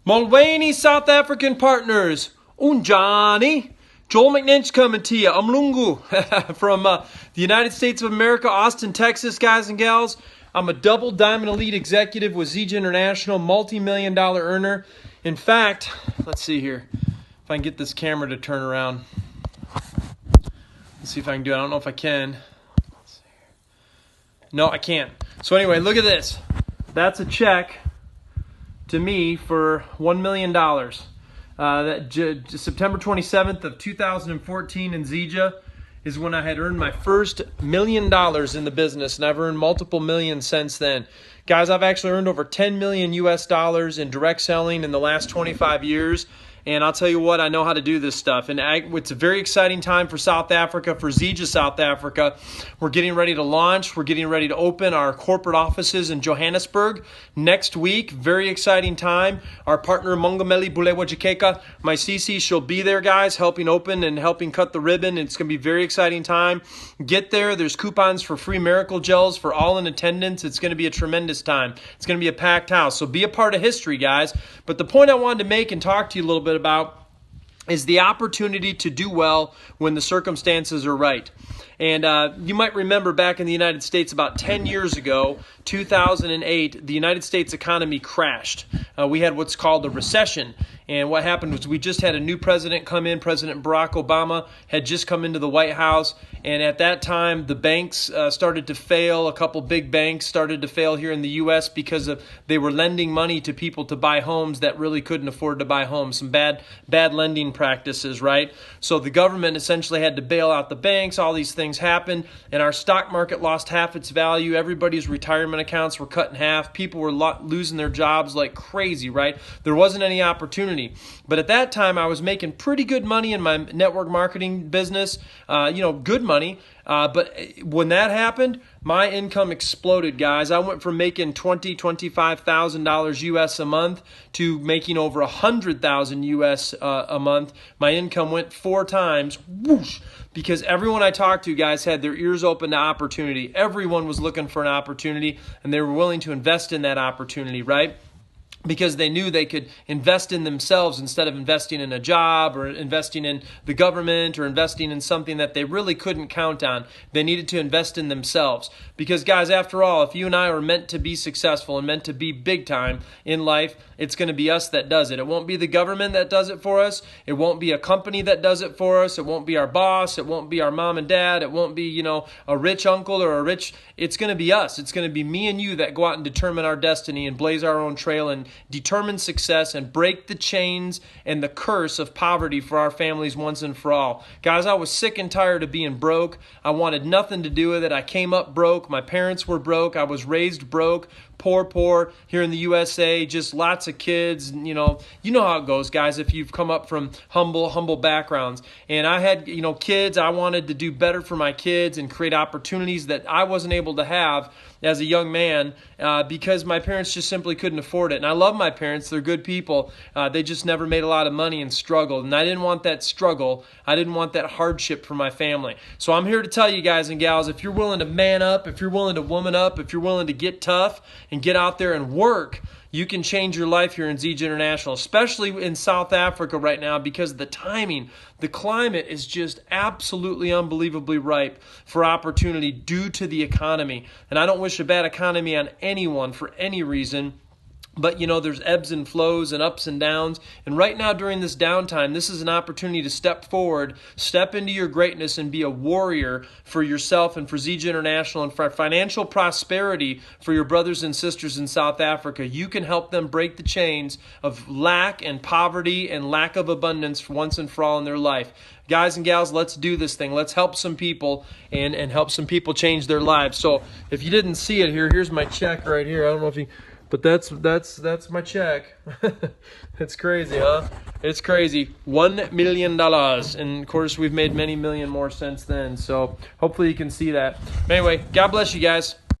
Mulvaney South African partners, Unjani. Joel McNinch coming to you, Umlungu, from the United States of America, Austin, Texas, guys and gals. I'm a double diamond elite executive with Zija International, multi-million-dollar earner. In fact, let's see here, if I can get this camera to turn around. Let's see if I can do it. I don't know if I can. No, I can't. So anyway, look at this. That's a check to me for $1 million. September 27th of 2014 in Zija is when I had earned my first $1 million in the business, and I've earned multiple millions since then. Guys, I've actually earned over 10 million US dollars in direct selling in the last 25 years. And I'll tell you what, I know how to do this stuff. And it's a very exciting time for South Africa, for Zija South Africa. We're getting ready to launch. We're getting ready to open our corporate offices in Johannesburg next week. Very exciting time. Our partner, Mongameli Bulelwa Jikeka, my CC, she'll be there, guys, helping open and helping cut the ribbon. It's going to be a very exciting time. Get there. There's coupons for free miracle gels for all in attendance. It's going to be a tremendous time. It's going to be a packed house. So be a part of history, guys. But the point I wanted to make and talk to you a little bit about is the opportunity to do well when the circumstances are right. And you might remember back in the United States about 10 years ago, 2008, the United States economy crashed. We had what's called a recession. And what happened was we just had a new president come in. President Barack Obama had just come into the White House. And at that time, the banks started to fail. A couple big banks started to fail here in the U.S. because they were lending money to people to buy homes that really couldn't afford to buy homes. Some bad lending practices, right? So the government essentially had to bail out the banks. All these things happened. And our stock market lost half its value. Everybody's retirement accounts were cut in half. People were losing their jobs like crazy, right? There wasn't any opportunity. But at that time, I was making pretty good money in my network marketing business, good money. But when that happened, my income exploded, guys. I went from making $25,000 US a month to making over $100,000 US a month. My income went 4 times, whoosh, because everyone I talked to, guys, had their ears open to opportunity. Everyone was looking for an opportunity, and they were willing to invest in that opportunity, right? Because they knew they could invest in themselves instead of investing in a job or investing in the government or investing in something that they really couldn't count on. They needed to invest in themselves. Because, guys, after all, if you and I are meant to be successful and meant to be big time in life, it's going to be us that does it. It won't be the government that does it for us. It won't be a company that does it for us. It won't be our boss. It won't be our mom and dad. It won't be, a rich uncle or it's going to be us. It's going to be me and you that go out and determine our destiny and blaze our own trail and determine success and break the chains and the curse of poverty for our families once and for all. Guys, I was sick and tired of being broke. I wanted nothing to do with it. I came up broke. My parents were broke. I was raised broke. Poor here in the USA, just lots of kids. You know how it goes, guys, if you've come up from humble backgrounds. And I had, kids. I wanted to do better for my kids and create opportunities that I wasn't able to have as a young man because my parents just simply couldn't afford it. And I love my parents. They're good people. They just never made a lot of money and struggled. And I didn't want that struggle. I didn't want that hardship for my family. So I'm here to tell you guys and gals, if you're willing to man up, if you're willing to woman up, if you're willing to get tough and get out there and work, you can change your life here in Zija International, especially in South Africa right now because of the timing. The climate is just absolutely unbelievably ripe for opportunity due to the economy. And I don't wish a bad economy on anyone for any reason. But, there's ebbs and flows and ups and downs. And right now during this downtime, this is an opportunity to step forward, step into your greatness and be a warrior for yourself and for Zija International and for financial prosperity for your brothers and sisters in South Africa. You can help them break the chains of lack and poverty and lack of abundance for once and for all in their life. Guys and gals, let's do this thing. Let's help some people and help some people change their lives. So if you didn't see it here, here's my check right here. I don't know if you... But that's my check. It's crazy, huh? It's crazy. $1 million. And, of course, we've made many million more since then. So hopefully you can see that. But anyway, God bless you guys.